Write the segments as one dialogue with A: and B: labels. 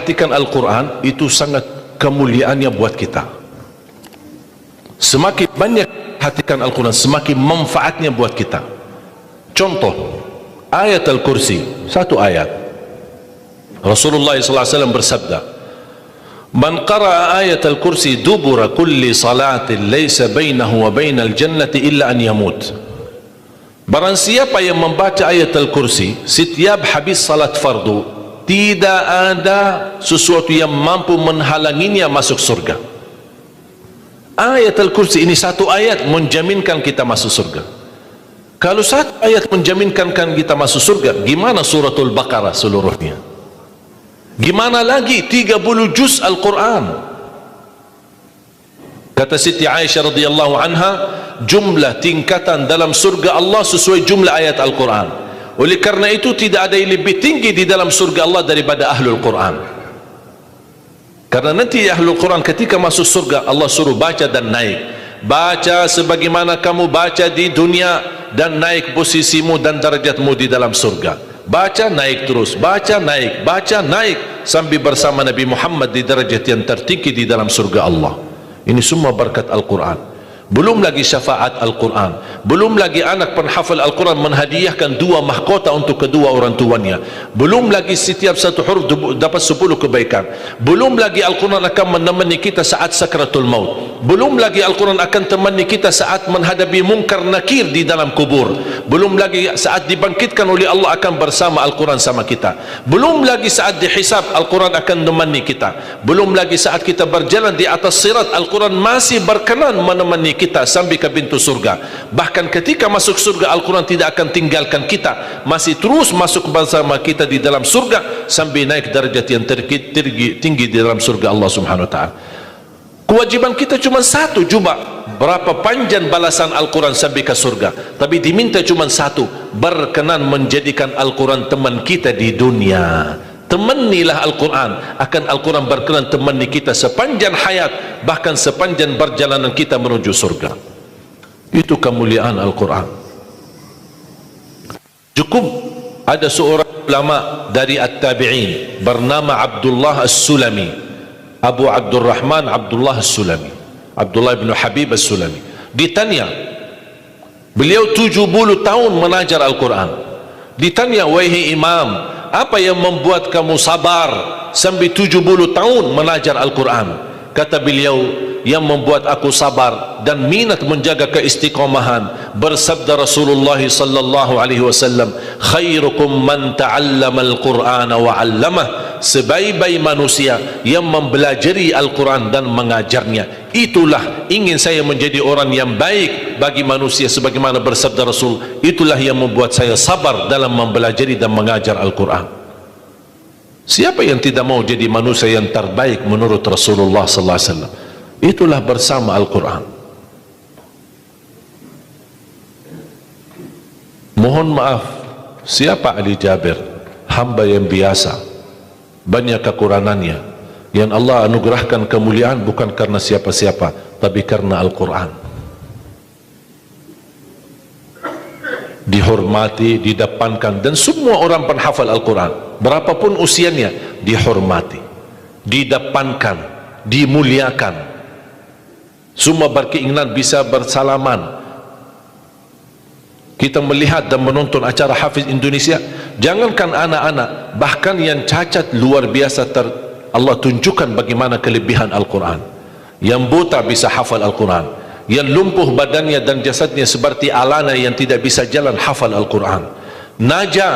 A: perhatikan Al-Quran, itu sangat kemuliaannya buat kita. Semakin banyak perhatikan Al-Quran, semakin manfaatnya buat kita. Contoh, ayat Al-Kursi, satu ayat. Rasulullah SAW bersabda, "Man qara'a ayat Al-Kursi dubura kulli salatin laysa bainahu wa bainal jannati illa an yamut." Barang siapa yang membaca ayat Al-Kursi setiap habis salat fardu, tidak ada sesuatu yang mampu menghalanginya masuk surga. Ayat Al-Kursi ini satu ayat menjaminkan kita masuk surga. Kalau satu ayat menjaminkan kita masuk surga, gimana suratul Baqarah seluruhnya? Gimana lagi 30 juz Al-Quran? Kata Siti Aisyah radhiyallahu anha, jumlah tingkatan dalam surga Allah sesuai jumlah ayat Al-Quran. Oleh karena itu tidak ada yang lebih tinggi di dalam surga Allah daripada Ahlul Quran. Karena nanti Ahlul Quran ketika masuk surga, Allah suruh baca dan naik. Baca sebagaimana kamu baca di dunia, dan naik posisimu dan darajatmu di dalam surga. Baca naik terus, baca naik sampai bersama Nabi Muhammad di derajat yang tertinggi di dalam surga Allah. Ini semua berkat Al-Quran. Belum lagi syafaat Al-Quran, belum lagi anak penghafal Al-Quran menghadiahkan 2 mahkota untuk kedua orang tuanya, belum lagi setiap satu huruf dapat 10 kebaikan, belum lagi Al-Quran akan menemani kita saat sakratul maut, belum lagi Al-Quran akan temani kita saat menghadapi mungkar nakir di dalam kubur, belum lagi saat dibangkitkan oleh Allah akan bersama Al-Quran sama kita, belum lagi saat dihisab Al-Quran akan menemani kita, belum lagi saat kita berjalan di atas sirat Al-Quran masih berkenan menemani kita sampai ke pintu surga. Bahkan ketika masuk surga Al-Quran tidak akan tinggalkan kita, masih terus masuk bersama kita di dalam surga sampai naik derajat yang tinggi di dalam surga Allah Subhanahu wa ta'ala. Kewajiban kita cuma satu, coba berapa panjang balasan Al-Quran sampai ke surga, tapi diminta cuma satu, berkenan menjadikan Al-Quran teman kita di dunia. Temanilah Al-Quran, akan Al-Quran berkenan temani kita sepanjang hayat, bahkan sepanjang perjalanan kita menuju surga. Itu kemuliaan Al-Quran. Cukup ada seorang ulama dari At-Tabi'in bernama Abdullah As-Sulami, Abu Abdurrahman Abdullah As-Sulami, Abdullah bin Habib As-Sulami. Ditanya, beliau 70 tahun mengajar Al-Quran. Ditanya, wahai imam, apa yang membuat kamu sabar sampai 70 tahun mengajar Al-Quran? Kata beliau, yang membuat aku sabar dan minat menjaga keistiqomahan, bersabda Rasulullah sallallahu alaihi wasallam, khairukum man ta'allama al-Qur'ana wa 'allamah, sebaik-baik manusia yang mempelajari Al-Quran dan mengajarnya. Itulah ingin saya menjadi orang yang baik bagi manusia, sebagaimana bersabda Rasul, itulah yang membuat saya sabar dalam mempelajari dan mengajar Al-Quran. Siapa yang tidak mau jadi manusia yang terbaik menurut Rasulullah sallallahu alaihi wasallam? Itulah bersama Al-Quran. Mohon maaf, siapa Ali Jabir? Hamba yang biasa, banyak kekurangannya. Yang Allah anugerahkan kemuliaan bukan karena siapa-siapa, tapi karena Al-Quran. Dihormati, didepankan, dan semua orang penghafal Al-Quran, berapapun usianya, dihormati, didepankan, dimuliakan. Semua berkeinginan bisa bersalaman. Kita melihat dan menonton acara Hafiz Indonesia, jangankan anak-anak, bahkan yang cacat luar biasa Allah tunjukkan bagaimana kelebihan Al-Quran. Yang buta bisa hafal Al-Quran, yang lumpuh badannya dan jasadnya seperti alana yang tidak bisa jalan hafal Al-Quran. Naja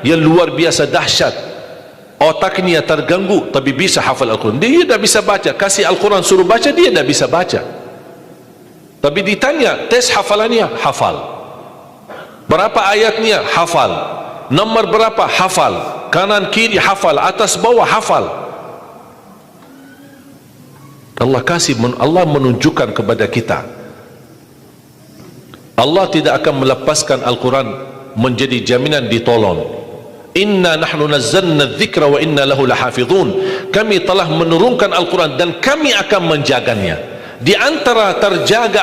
A: yang luar biasa dahsyat, otaknya terganggu tapi bisa hafal Al-Quran. Dia tidak bisa baca, kasih Al-Quran suruh baca, dia tidak bisa baca. Tapi ditanya tes hafalannya, hafal. Berapa ayatnya? Hafal. Nomor berapa? Hafal. Kanan kiri hafal, atas bawah hafal. Allah menunjukkan kepada kita, Allah tidak akan melepaskan Al-Quran menjadi jaminan ditolong. Inna nahnu nazzalna dzikra wa inna lahu lahafizun. Kami telah menurunkan Al-Quran dan kami akan menjaganya. Di antara terjaga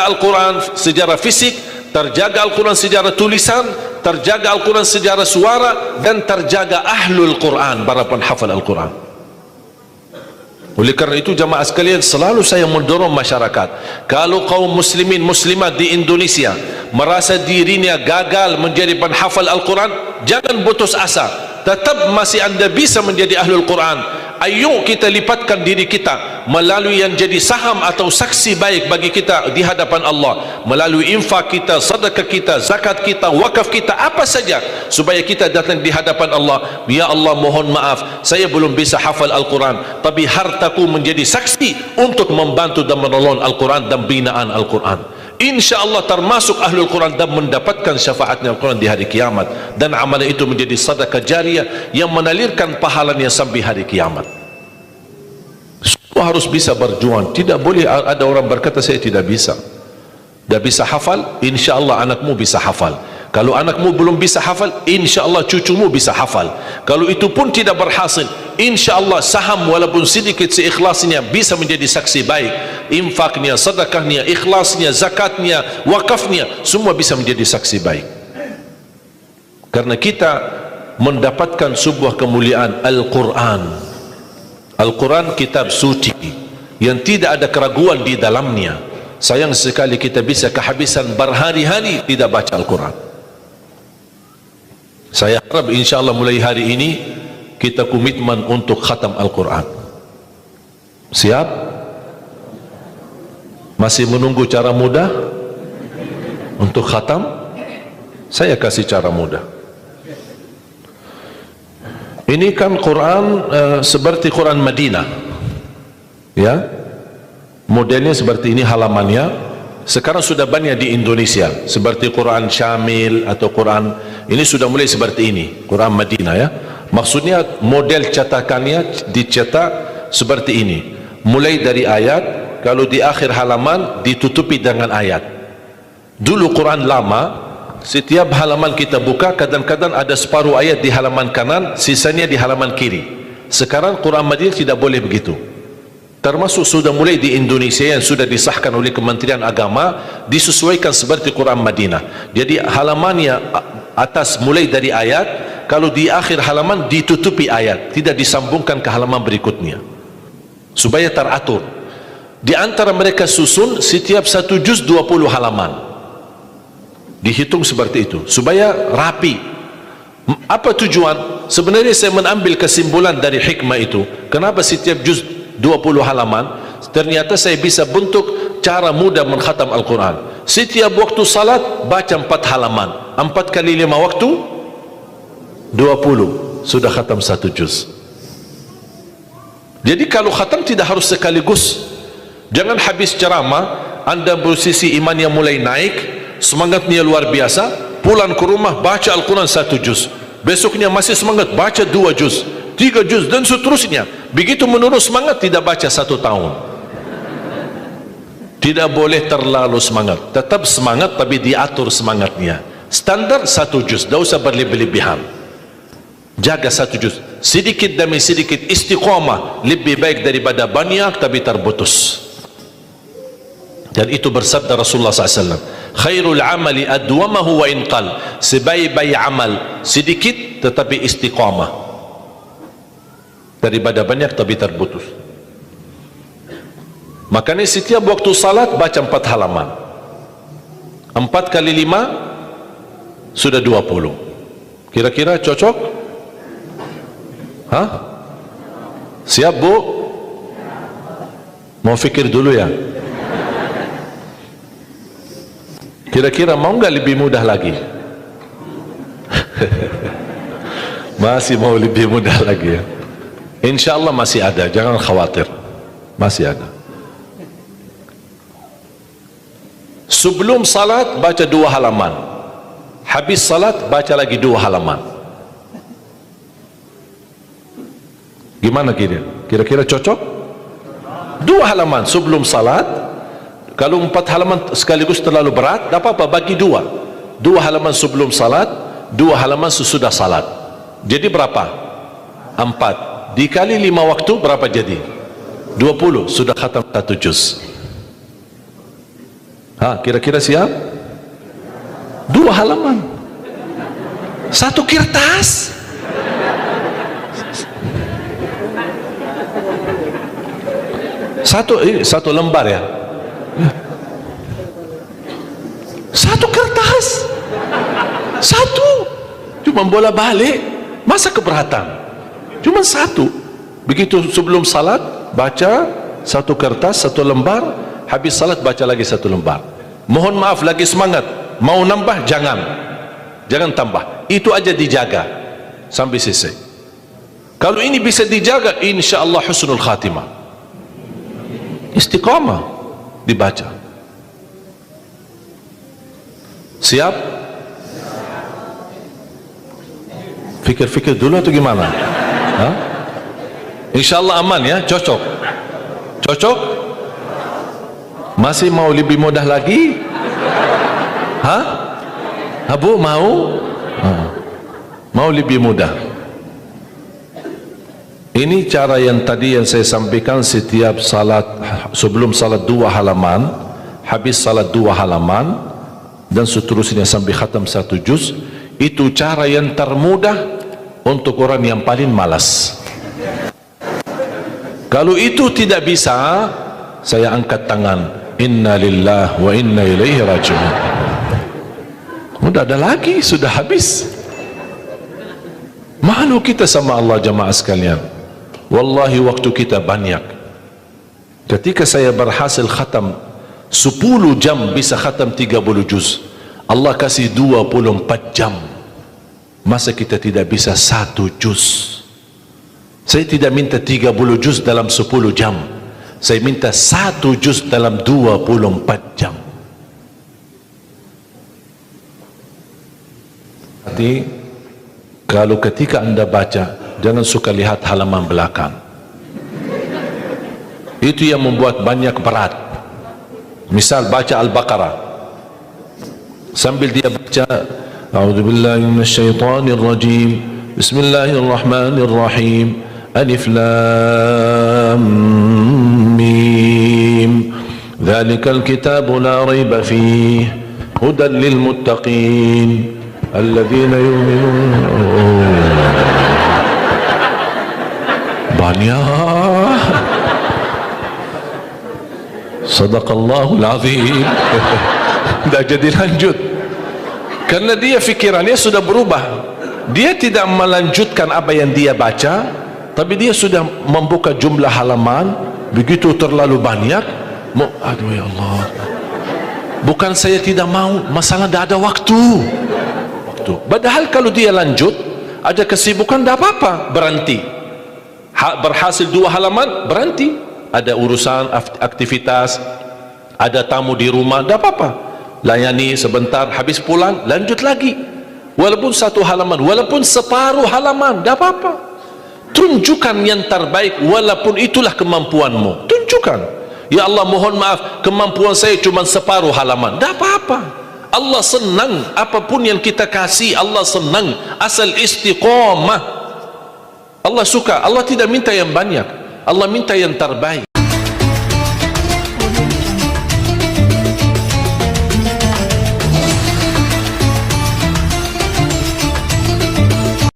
A: Al-Quran secara fisik, terjaga Al-Quran secara tulisan, terjaga Al-Quran secara suara, dan terjaga ahlul Quran, para penghafal Al-Quran. Oleh kerana itu jamaah sekalian, selalu saya mendorong masyarakat, kalau kaum muslimin muslimat di Indonesia merasa dirinya gagal menjadi penghafal Al-Quran, jangan putus asa, tetap masih anda bisa menjadi ahlul Quran. Ayo kita lipatkan diri kita melalui yang jadi saham atau saksi baik bagi kita di hadapan Allah, melalui infak kita, sedekah kita, zakat kita, wakaf kita, apa saja, supaya kita datang di hadapan Allah. Ya Allah, mohon maaf, saya belum bisa hafal Al-Quran, tapi hartaku menjadi saksi untuk membantu dan menolong Al-Quran dan binaan Al-Quran. InsyaAllah termasuk ahlul Quran dan mendapatkan syafaatnya Al-Quran di hari kiamat, dan amalan itu menjadi sedekah jariah yang menalirkan pahalanya sampai hari kiamat. Semua harus bisa berjuang. Tidak boleh ada orang berkata saya tidak bisa hafal. InsyaAllah anakmu bisa hafal. Kalau anakmu belum bisa hafal, InsyaAllah cucumu bisa hafal. Kalau itu pun tidak berhasil, InsyaAllah saham walaupun sedikit seikhlasnya bisa menjadi saksi baik. Infaknya, sedekahnya, ikhlasnya, zakatnya, wakafnya, semua bisa menjadi saksi baik. Karena kita mendapatkan sebuah kemuliaan Al-Quran. Al-Quran kitab suci yang tidak ada keraguan di dalamnya. Sayang sekali kita bisa kehabisan berhari-hari tidak baca Al-Quran. Saya harap insyaAllah mulai hari ini kita komitmen untuk khatam Al-Quran. Siap? Masih menunggu cara mudah untuk khatam? Saya kasih cara mudah. Ini kan Quran seperti Quran Madinah, ya, modelnya seperti ini halamannya. Sekarang sudah banyak di Indonesia seperti Quran Syamil atau Quran ini sudah mulai seperti ini, Quran Madinah, ya. Maksudnya model cetakannya dicetak seperti ini, mulai dari ayat, kalau di akhir halaman ditutupi dengan ayat. Dulu Quran lama, setiap halaman kita buka kadang-kadang ada separuh ayat di halaman kanan, sisanya di halaman kiri. Sekarang Quran Madinah tidak boleh begitu. Termasuk sudah mulai di Indonesia yang sudah disahkan oleh Kementerian Agama, disesuaikan seperti Quran Madinah. Jadi halamannya atas mulai dari ayat, kalau di akhir halaman ditutupi ayat, tidak disambungkan ke halaman berikutnya, supaya teratur. Di antara mereka susun setiap satu juz 20 halaman, dihitung seperti itu supaya rapi. Apa tujuan? Sebenarnya saya mengambil kesimpulan dari hikmah itu. Kenapa setiap juz 20 halaman? Ternyata saya bisa bentuk cara mudah mengkhatam Al-Quran. Setiap waktu salat baca 4 halaman, 4 kali 5 waktu 20, sudah khatam 1 juz. Jadi kalau khatam tidak harus sekaligus. Jangan habis ceramah anda posisi iman yang mulai naik, semangatnya luar biasa, pulang ke rumah baca Al-Quran 1 juz, besoknya masih semangat baca 2 juz, 3 juz dan seterusnya. Begitu menurun semangat tidak baca 1 tahun. Tidak boleh terlalu semangat, tetap semangat tapi diatur semangatnya. Standar 1 juz, tidak usah berlebih-lebihan. Jaga 1 juz, sedikit demi sedikit, istiqamah lebih baik daripada banyak tapi terputus. Dan itu bersabda Rasulullah SAW, khairul amali adwamahu wa inqal, sebaik-baik amal sedikit tetapi istiqamah daripada banyak tapi terputus. Makanya setiap waktu salat baca 4 halaman, 4 kali 5 sudah 20. Kira-kira cocok? Hah? Siap bu? Mau fikir dulu ya? Kira-kira mau nggak lebih mudah lagi? Masih mau lebih mudah lagi ya? Insya Allah masih ada, jangan khawatir, masih ada. Sebelum salat baca 2 halaman, habis salat baca lagi 2 halaman. Gimana kira-kira cocok? 2 halaman sebelum salat. Kalau 4 halaman sekaligus terlalu berat, tak apa-apa, bagi 2 halaman sebelum salat, 2 halaman sesudah salat. Jadi berapa? 4 dikali 5 waktu berapa jadi? 20, sudah khatam 1 juz. Kira-kira siap? 2 halaman Satu kertas. Satu lembar ya. Satu kertas. Satu. Cuma bola balik. Masa keberatan? Cuma satu. Begitu sebelum salat baca satu kertas, satu lembar. Habis salat baca lagi satu lembar. Mohon maaf, lagi semangat. Mau nambah jangan tambah. Itu aja dijaga sampai selesai. Kalau ini bisa dijaga, insya-Allah husnul khatimah. Istiqamah dibaca. Siap? Fikir-fikir dulu atau gimana? Insya-Allah aman ya, cocok. Cocok? Masih mau lebih mudah lagi? Bu mau? Mau lebih mudah. Ini cara yang tadi yang saya sampaikan, setiap salat, sebelum salat 2 halaman, habis salat 2 halaman, dan seterusnya sampai khatam 1 juz. Itu cara yang termudah untuk orang yang paling malas. Kalau itu tidak bisa, saya angkat tangan. Inna lillah wa inna ilaihi raji'un. Sudah ada lagi, sudah habis. Malu kita sama Allah jamaah sekalian. Wallahi waktu kita banyak. Ketika saya berhasil khatam 10 jam bisa khatam 30 juz. Allah kasih 24 jam. Masa kita tidak bisa 1 juz? Saya tidak minta 30 juz dalam 10 jam. Saya minta 1 juz dalam 24 jam. Jadi kalau ketika anda baca, jangan suka lihat halaman belakang. Itu yang membuat banyak berat. Misal baca Al-Baqarah, sambil dia baca A'udzubillahi minasyaitonir rajim, Bismillahirrahmanirrahim, Alif Lam Mim, Dzalikal kitabu la raiba fihi, hudan lil muttaqin, alladzina yu'minuna. Banyak. Sadaqallahul azim. Tidak jadi lanjut karena dia fikirannya sudah berubah. Dia tidak melanjutkan apa yang dia baca, tapi dia sudah membuka jumlah halaman begitu terlalu banyak. Aduh ya Allah, bukan saya tidak mau, masalah tidak ada waktu. Padahal kalau dia lanjut, ada kesibukan, tidak apa-apa, berhenti. Berhasil 2 halaman, berhenti. Ada urusan aktivitas, ada tamu di rumah, tidak apa-apa, layani sebentar, habis pulang lanjut lagi. Walaupun 1 halaman, walaupun separuh halaman, tidak apa-apa. Tunjukkan yang terbaik, walaupun itulah kemampuanmu. Tunjukkan, ya Allah mohon maaf, kemampuan saya cuma separuh halaman, tidak apa-apa. Allah senang apapun yang kita kasih. Allah senang asal istiqamah. Allah suka. Allah tidak minta yang banyak, Allah minta yang terbaik.